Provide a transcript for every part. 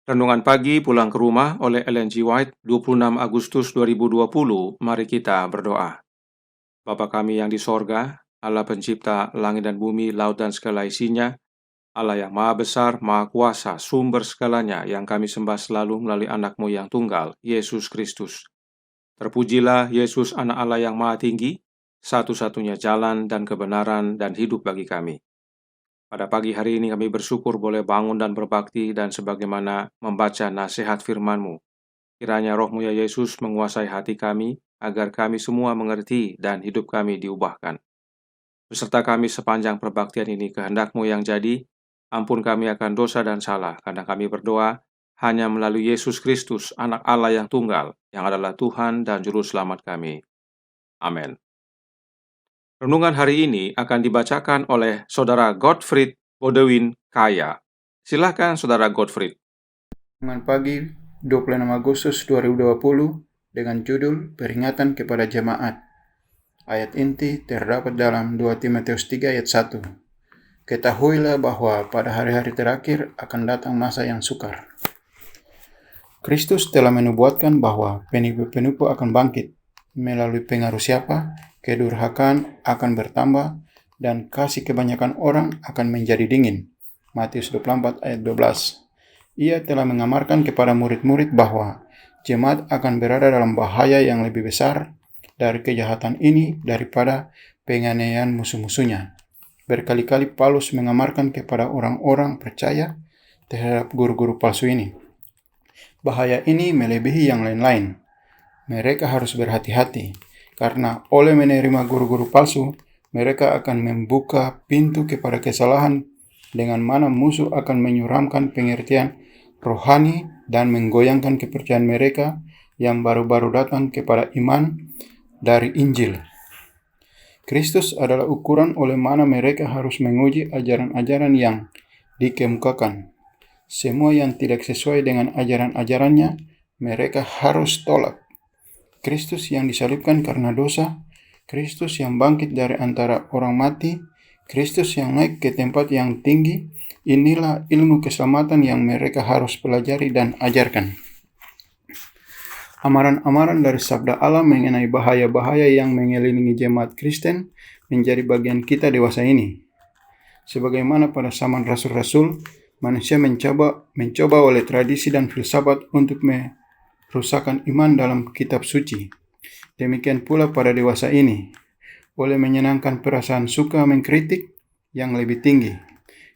Renungan pagi pulang ke rumah oleh Ellen G. White, 26 Agustus 2020. Mari kita berdoa. Bapa kami yang di sorga, Allah pencipta langit dan bumi, laut dan segala isinya, Allah yang maha besar, maha kuasa, sumber segalanya, yang kami sembah selalu melalui anak-Mu yang tunggal, Yesus Kristus. Terpujilah Yesus, anak Allah yang maha tinggi, satu-satunya jalan dan kebenaran dan hidup bagi kami. Pada pagi hari ini kami bersyukur boleh bangun dan berbakti dan sebagaimana membaca nasihat firman-Mu. Kiranya Roh-Mu ya Yesus menguasai hati kami, agar kami semua mengerti dan hidup kami diubahkan. Beserta kami sepanjang perbaktian ini, kehendak-Mu yang jadi, ampun kami akan dosa dan salah, karena kami berdoa hanya melalui Yesus Kristus, anak Allah yang tunggal, yang adalah Tuhan dan Juru Selamat kami. Amin. Renungan hari ini akan dibacakan oleh Saudara Godfried Bodewin Kaya. Silakan Saudara Godfried. Renungan pagi 26 Agustus 2020 dengan judul Peringatan kepada Jemaat. Ayat inti terdapat dalam 2 Timotius 3 ayat 1. Ketahuilah bahwa pada hari-hari terakhir akan datang masa yang sukar. Kristus telah menubuatkan bahwa penipu-penipu akan bangkit. Melalui pengaruh siapa, kedurhakaan akan bertambah dan kasih kebanyakan orang akan menjadi dingin. Matius 24 ayat 12. Ia telah mengamarkan kepada murid-murid bahwa jemaat akan berada dalam bahaya yang lebih besar dari kejahatan ini daripada penganiayaan musuh-musuhnya. Berkali-kali Paulus mengamarkan kepada orang-orang percaya terhadap guru-guru palsu ini. Bahaya ini melebihi yang lain-lain. Mereka harus berhati-hati, karena oleh menerima guru-guru palsu, mereka akan membuka pintu kepada kesalahan dengan mana musuh akan menyuramkan pengertian rohani dan menggoyangkan kepercayaan mereka yang baru-baru datang kepada iman dari Injil. Kristus adalah ukuran oleh mana mereka harus menguji ajaran-ajaran yang dikemukakan. Semua yang tidak sesuai dengan ajaran-ajarannya, mereka harus tolak. Kristus yang disalibkan karena dosa, Kristus yang bangkit dari antara orang mati, Kristus yang naik ke tempat yang tinggi, inilah ilmu keselamatan yang mereka harus pelajari dan ajarkan. Amaran-amaran dari sabda Allah mengenai bahaya-bahaya yang mengelilingi jemaat Kristen menjadi bagian kita dewasa ini. Sebagaimana pada zaman rasul-rasul, manusia mencoba oleh tradisi dan filsafat untuk merusakkan iman dalam kitab suci. Demikian pula pada dewasa ini, oleh menyenangkan perasaan suka mengkritik yang lebih tinggi.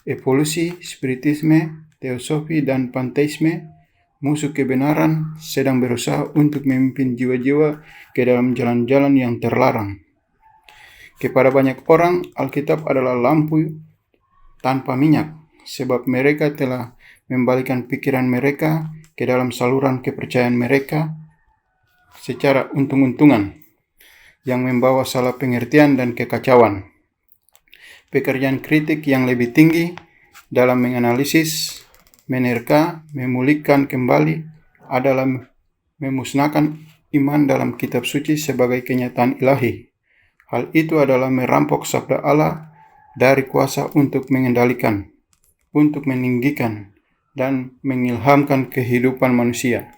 Evolusi, spiritisme, teosofi, dan panteisme, musuh kebenaran sedang berusaha untuk memimpin jiwa-jiwa ke dalam jalan-jalan yang terlarang. Kepada banyak orang, Alkitab adalah lampu tanpa minyak, sebab mereka telah membalikan pikiran mereka ke dalam saluran kepercayaan mereka secara untung-untungan, yang membawa salah pengertian dan kekacauan. Pekerjaan kritik yang lebih tinggi dalam menganalisis, menerka, memulihkan kembali adalah memusnahkan iman dalam kitab suci sebagai kenyataan ilahi. Hal itu adalah merampok sabda Allah dari kuasa untuk mengendalikan, untuk meninggikan, dan mengilhamkan kehidupan manusia.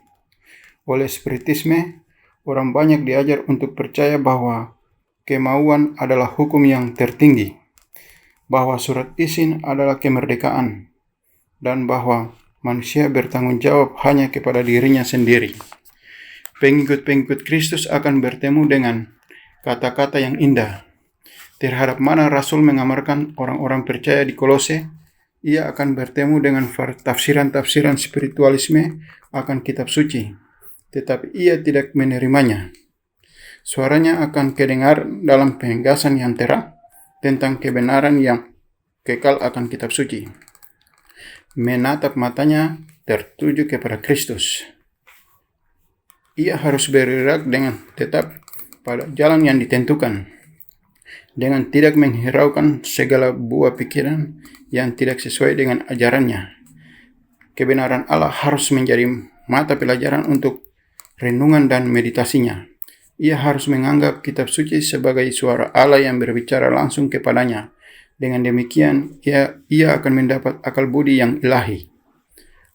Oleh spiritisme, orang banyak diajar untuk percaya bahwa kemauan adalah hukum yang tertinggi, bahwa surat izin adalah kemerdekaan, dan bahwa manusia bertanggung jawab hanya kepada dirinya sendiri. Pengikut-pengikut Kristus akan bertemu dengan kata-kata yang indah. Terhadap mana Rasul mengamarkan orang-orang percaya di Kolose, ia akan bertemu dengan tafsiran-tafsiran spiritualisme akan kitab suci, tetapi ia tidak menerimanya. Suaranya akan kedengar dalam penegasan yang terang tentang kebenaran yang kekal akan kitab suci. Menatap matanya tertuju kepada Kristus. Ia harus bergerak dengan tetap pada jalan yang ditentukan, dengan tidak menghiraukan segala buah pikiran yang tidak sesuai dengan ajarannya. Kebenaran Allah harus menjadi mata pelajaran untuk renungan dan meditasinya. Ia harus menganggap kitab suci sebagai suara Allah yang berbicara langsung kepadanya. Dengan demikian, ia akan mendapat akal budi yang ilahi.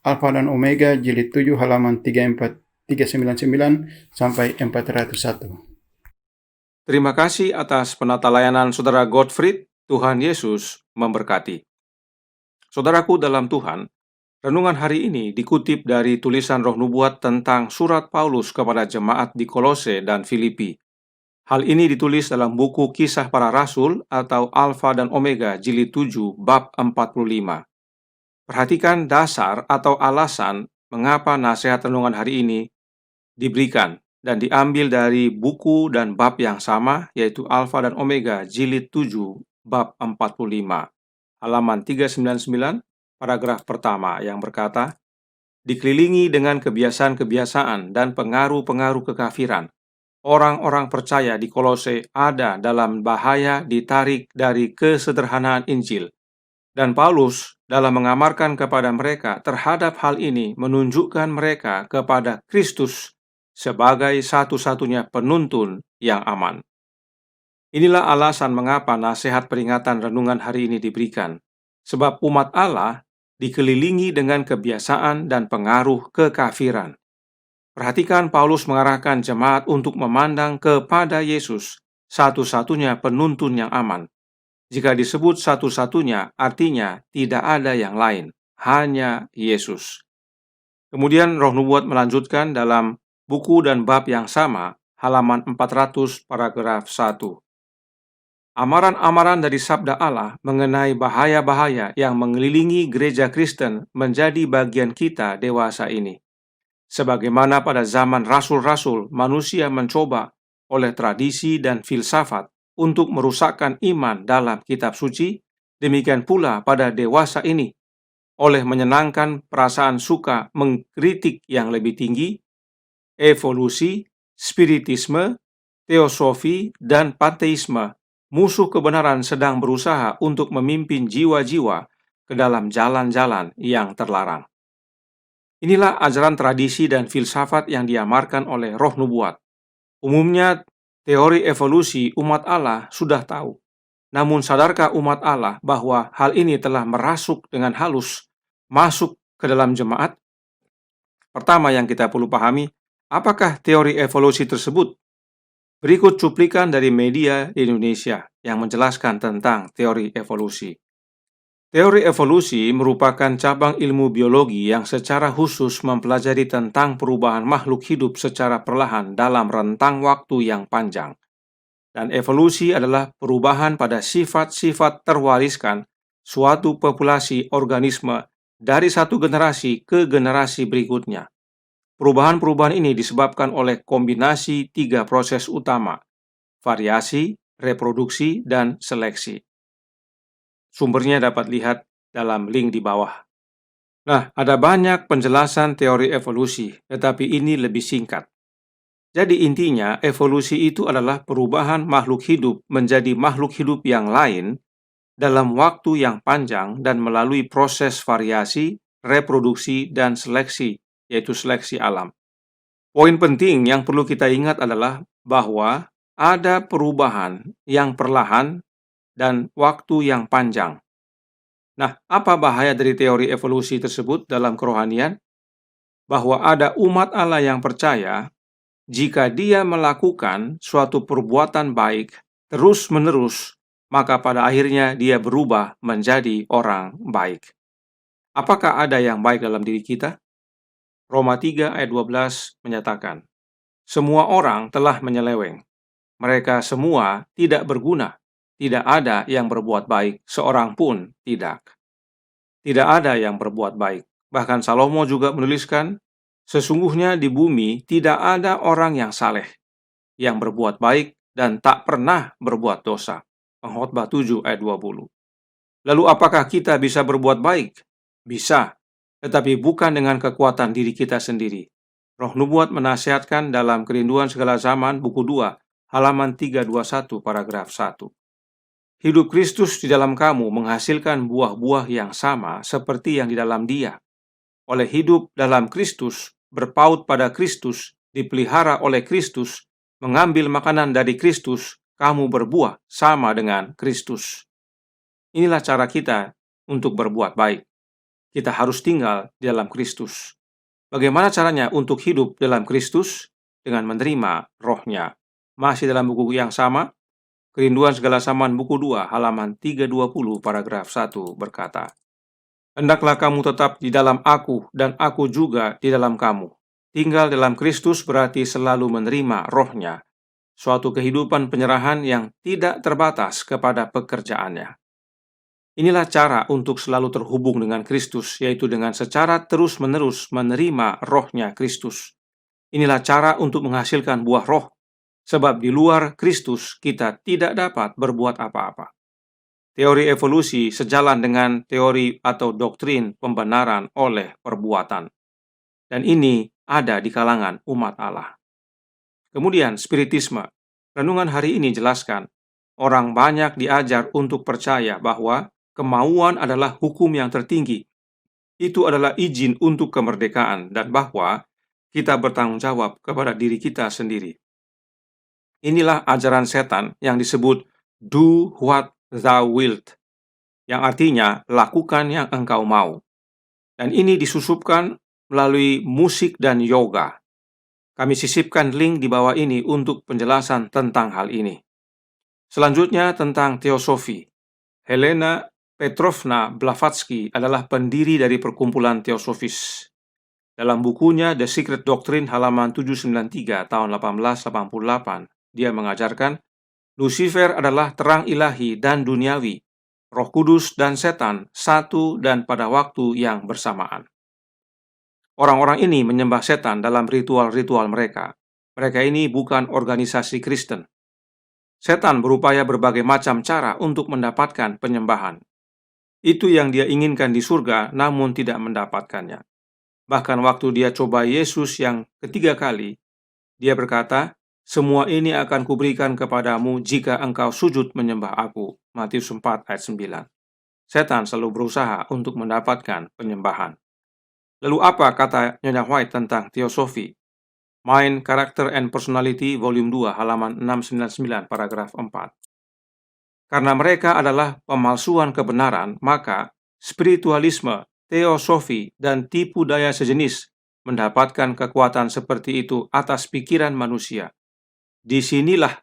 Alfa dan Omega jilid 7 halaman 399 sampai 401. Terima kasih atas penata layanan Saudara Gottfried. Tuhan Yesus memberkati. Saudaraku dalam Tuhan, renungan hari ini dikutip dari tulisan Roh Nubuat tentang surat Paulus kepada jemaat di Kolose dan Filipi. Hal ini ditulis dalam buku Kisah Para Rasul atau Alfa dan Omega jilid 7 bab 45. Perhatikan dasar atau alasan mengapa nasihat renungan hari ini diberikan dan diambil dari buku dan bab yang sama, yaitu Alfa dan Omega jilid 7 bab 45 halaman 399 paragraf pertama yang berkata, dikelilingi dengan kebiasaan-kebiasaan dan pengaruh-pengaruh kekafiran, orang-orang percaya di Kolose ada dalam bahaya ditarik dari kesederhanaan Injil. Dan Paulus dalam mengamarkan kepada mereka terhadap hal ini menunjukkan mereka kepada Kristus sebagai satu-satunya penuntun yang aman. Inilah alasan mengapa nasihat peringatan renungan hari ini diberikan. Sebab umat Allah dikelilingi dengan kebiasaan dan pengaruh kekafiran. Perhatikan Paulus mengarahkan jemaat untuk memandang kepada Yesus, satu-satunya penuntun yang aman. Jika disebut satu-satunya, artinya tidak ada yang lain, hanya Yesus. Kemudian Roh Nubuat melanjutkan dalam buku dan bab yang sama, halaman 400 paragraf 1. Amaran-amaran dari sabda Allah mengenai bahaya-bahaya yang mengelilingi gereja Kristen menjadi bagian kita dewasa ini. Sebagaimana pada zaman rasul-rasul, manusia mencoba oleh tradisi dan filsafat untuk merusakkan iman dalam kitab suci, demikian pula pada dewasa ini, oleh menyenangkan perasaan suka mengkritik yang lebih tinggi, evolusi, spiritisme, teosofi, dan panteisme, musuh kebenaran sedang berusaha untuk memimpin jiwa-jiwa ke dalam jalan-jalan yang terlarang. Inilah ajaran tradisi dan filsafat yang diamarkan oleh Roh Nubuat. Umumnya, teori evolusi umat Allah sudah tahu. Namun sadarkah umat Allah bahwa hal ini telah merasuk dengan halus masuk ke dalam jemaat? Pertama yang kita perlu pahami, apakah teori evolusi tersebut? Berikut cuplikan dari media di Indonesia yang menjelaskan tentang teori evolusi. Teori evolusi merupakan cabang ilmu biologi yang secara khusus mempelajari tentang perubahan makhluk hidup secara perlahan dalam rentang waktu yang panjang. Dan evolusi adalah perubahan pada sifat-sifat terwariskan suatu populasi organisme dari satu generasi ke generasi berikutnya. Perubahan-perubahan ini disebabkan oleh kombinasi 3 proses utama, variasi, reproduksi, dan seleksi. Sumbernya dapat lihat dalam link di bawah. Nah, ada banyak penjelasan teori evolusi, tetapi ini lebih singkat. Jadi intinya, evolusi itu adalah perubahan makhluk hidup menjadi makhluk hidup yang lain dalam waktu yang panjang dan melalui proses variasi, reproduksi, dan seleksi, yaitu seleksi alam. Poin penting yang perlu kita ingat adalah bahwa ada perubahan yang perlahan dan waktu yang panjang. Nah, apa bahaya dari teori evolusi tersebut dalam kerohanian? Bahwa ada umat Allah yang percaya jika dia melakukan suatu perbuatan baik terus-menerus, maka pada akhirnya dia berubah menjadi orang baik. Apakah ada yang baik dalam diri kita? Roma 3 ayat 12 menyatakan, semua orang telah menyeleweng. Mereka semua tidak berguna. Tidak ada yang berbuat baik, seorang pun tidak. Tidak ada yang berbuat baik. Bahkan Salomo juga menuliskan, sesungguhnya di bumi tidak ada orang yang saleh, yang berbuat baik dan tak pernah berbuat dosa. Pengkhotbah 7 ayat 20. Lalu apakah kita bisa berbuat baik? Bisa, tetapi bukan dengan kekuatan diri kita sendiri. Roh Nubuat menasihatkan dalam Kerinduan Segala Zaman, buku 2, halaman 321, paragraf 1. Hidup Kristus di dalam kamu menghasilkan buah-buah yang sama seperti yang di dalam Dia. Oleh hidup dalam Kristus, berpaut pada Kristus, dipelihara oleh Kristus, mengambil makanan dari Kristus, kamu berbuah sama dengan Kristus. Inilah cara kita untuk berbuat baik. kita harus tinggal di dalam Kristus. Bagaimana caranya untuk hidup dalam Kristus? Dengan menerima Roh-Nya. Masih dalam buku yang sama, Kerinduan Segala Zaman buku 2 halaman 320 paragraf 1 berkata, "Hendaklah kamu tetap di dalam aku dan aku juga di dalam kamu." Tinggal dalam Kristus berarti selalu menerima Roh-Nya, suatu kehidupan penyerahan yang tidak terbatas kepada pekerjaannya. Inilah cara untuk selalu terhubung dengan Kristus, yaitu dengan secara terus-menerus menerima Roh-Nya Kristus. Inilah cara untuk menghasilkan buah roh, sebab di luar Kristus kita tidak dapat berbuat apa-apa. Teori evolusi sejalan dengan teori atau doktrin pembenaran oleh perbuatan. Dan ini ada di kalangan umat Allah. Kemudian, spiritisme. Renungan hari ini jelaskan, orang banyak diajar untuk percaya bahwa kemauan adalah hukum yang tertinggi. Itu adalah izin untuk kemerdekaan dan bahwa kita bertanggung jawab kepada diri kita sendiri. Inilah ajaran setan yang disebut do what thou wilt, yang artinya lakukan yang engkau mau. Dan ini disusupkan melalui musik dan yoga. Kami sisipkan link di bawah ini untuk penjelasan tentang hal ini. Selanjutnya tentang teosofi. Helena Petrovna Blavatsky adalah pendiri dari perkumpulan teosofis. Dalam bukunya The Secret Doctrine halaman 793 tahun 1888, dia mengajarkan Lucifer adalah terang ilahi dan duniawi, Roh Kudus dan setan satu dan pada waktu yang bersamaan. Orang-orang ini menyembah setan dalam ritual-ritual mereka. Mereka ini bukan organisasi Kristen. Setan berupaya berbagai macam cara untuk mendapatkan penyembahan. Itu yang dia inginkan di surga, namun tidak mendapatkannya. Bahkan waktu dia coba Yesus yang ketiga kali, dia berkata, "Semua ini akan kuberikan kepadamu jika engkau sujud menyembah aku." Matius 4 ayat 9. Setan selalu berusaha untuk mendapatkan penyembahan. Lalu apa kata Nyonya White tentang teosofi? Mind, Character and Personality, volume 2, halaman 699, paragraf 4. Karena mereka adalah pemalsuan kebenaran, maka spiritualisme, teosofi, dan tipu daya sejenis mendapatkan kekuatan seperti itu atas pikiran manusia. Disinilah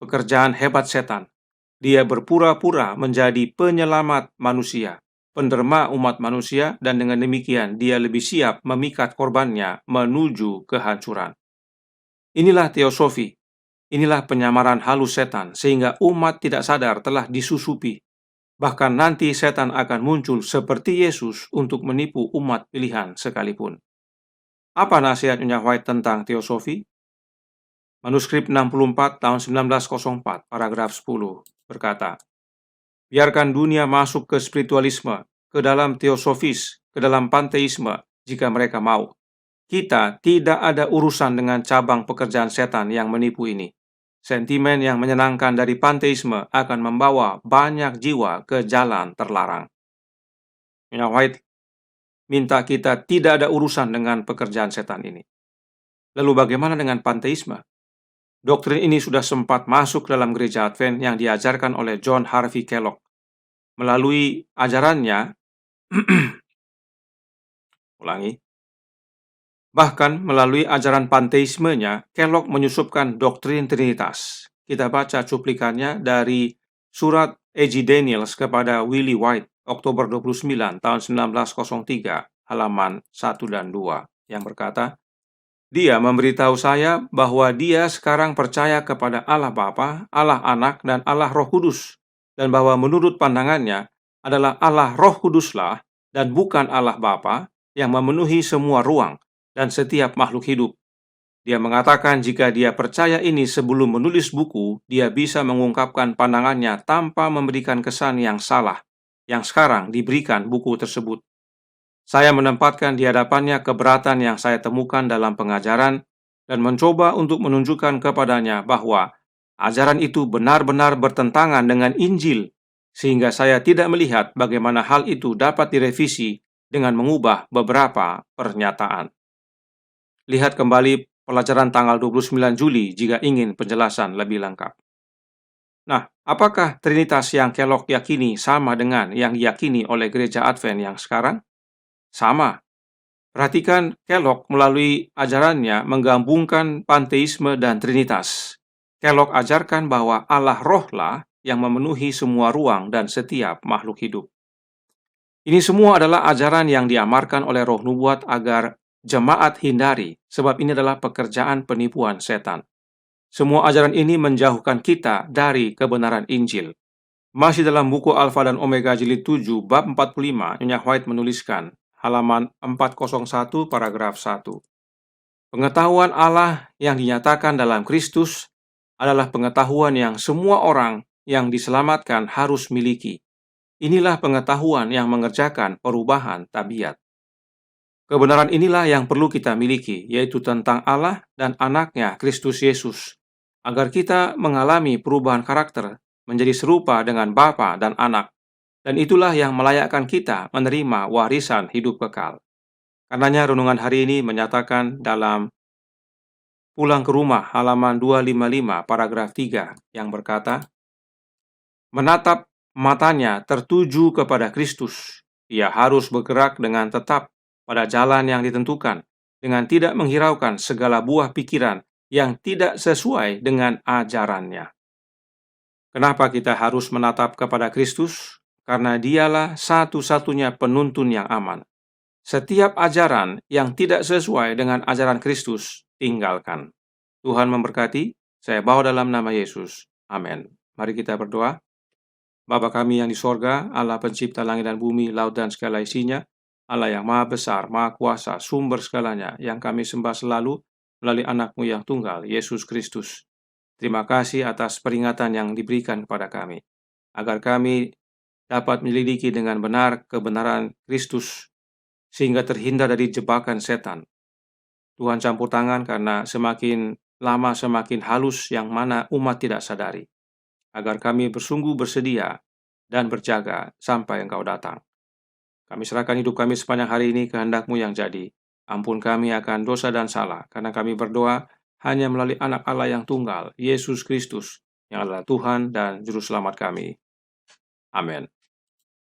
pekerjaan hebat setan. Dia berpura-pura menjadi penyelamat manusia, penderma umat manusia, dan dengan demikian dia lebih siap memikat korbannya menuju kehancuran. Inilah teosofi. Inilah penyamaran halus setan, sehingga umat tidak sadar telah disusupi. Bahkan nanti setan akan muncul seperti Yesus untuk menipu umat pilihan sekalipun. Apa nasihat Nyonya White tentang teosofi? Manuskrip 64 tahun 1904, paragraf 10, berkata, "Biarkan dunia masuk ke spiritualisme, ke dalam teosofis, ke dalam panteisme, jika mereka mau. Kita tidak ada urusan dengan cabang pekerjaan setan yang menipu ini. Sentimen yang menyenangkan dari panteisme akan membawa banyak jiwa ke jalan terlarang." Nyonya White minta kita tidak ada urusan dengan pekerjaan setan ini. Lalu bagaimana dengan panteisme? Doktrin ini sudah sempat masuk dalam gereja Advent yang diajarkan oleh John Harvey Kellogg. Melalui ajarannya, bahkan melalui ajaran panteismenya, Kellogg menyusupkan doktrin Trinitas. Kita baca cuplikannya dari surat A.G. Daniels kepada Willie White, Oktober 29 tahun 1903, halaman 1 dan 2, yang berkata, "Dia memberitahu saya bahwa dia sekarang percaya kepada Allah Bapa, Allah Anak, dan Allah Roh Kudus, dan bahwa menurut pandangannya adalah Allah Roh Kuduslah dan bukan Allah Bapa yang memenuhi semua ruang dan setiap makhluk hidup. Dia mengatakan jika dia percaya ini sebelum menulis buku, dia bisa mengungkapkan pandangannya tanpa memberikan kesan yang salah, yang sekarang diberikan buku tersebut. Saya menempatkan di hadapannya keberatan yang saya temukan dalam pengajaran dan mencoba untuk menunjukkan kepadanya bahwa ajaran itu benar-benar bertentangan dengan Injil, sehingga saya tidak melihat bagaimana hal itu dapat direvisi dengan mengubah beberapa pernyataan." Lihat kembali pelajaran tanggal 29 Juli jika ingin penjelasan lebih lengkap. Nah, apakah Trinitas yang Kellogg yakini sama dengan yang diyakini oleh gereja Advent yang sekarang? Sama. Perhatikan Kellogg melalui ajarannya menggabungkan panteisme dan trinitas. Kellogg ajarkan bahwa Allah rohlah yang memenuhi semua ruang dan setiap makhluk hidup. Ini semua adalah ajaran yang diamarkan oleh roh nubuat agar jemaat hindari, sebab ini adalah pekerjaan penipuan setan. Semua ajaran ini menjauhkan kita dari kebenaran Injil. Masih dalam buku Alfa dan Omega jilid 7 bab 45, Nyonya White menuliskan, halaman 401 paragraf 1. Pengetahuan Allah yang dinyatakan dalam Kristus adalah pengetahuan yang semua orang yang diselamatkan harus miliki. Inilah pengetahuan yang mengerjakan perubahan tabiat. Kebenaran inilah yang perlu kita miliki, yaitu tentang Allah dan anaknya Kristus Yesus, agar kita mengalami perubahan karakter menjadi serupa dengan Bapa dan Anak, dan itulah yang melayakkan kita menerima warisan hidup kekal. Karenanya renungan hari ini menyatakan dalam Pulang ke Rumah halaman 255 paragraf 3 yang berkata, menatap matanya tertuju kepada Kristus, ia harus bergerak dengan tetap pada jalan yang ditentukan, dengan tidak menghiraukan segala buah pikiran yang tidak sesuai dengan ajarannya. Kenapa kita harus menatap kepada Kristus? Karena dialah satu-satunya penuntun yang aman. Setiap ajaran yang tidak sesuai dengan ajaran Kristus, tinggalkan. Tuhan memberkati, saya bawa dalam nama Yesus. Amin. Mari kita berdoa. Bapa kami yang di sorga, Allah pencipta langit dan bumi, laut dan segala isinya, Allah yang maha besar, maha kuasa, sumber segalanya, yang kami sembah selalu melalui anak-Mu yang tunggal, Yesus Kristus. Terima kasih atas peringatan yang diberikan kepada kami, agar kami dapat menyelidiki dengan benar kebenaran Kristus, sehingga terhindar dari jebakan setan. Tuhan campur tangan karena semakin lama semakin halus yang mana umat tidak sadari, agar kami bersungguh bersedia dan berjaga sampai Engkau datang. Kami serahkan hidup kami sepanjang hari ini kehendak-Mu yang jadi. Ampun kami akan dosa dan salah, karena kami berdoa hanya melalui anak Allah yang tunggal, Yesus Kristus, yang adalah Tuhan dan Juru Selamat kami. Amin.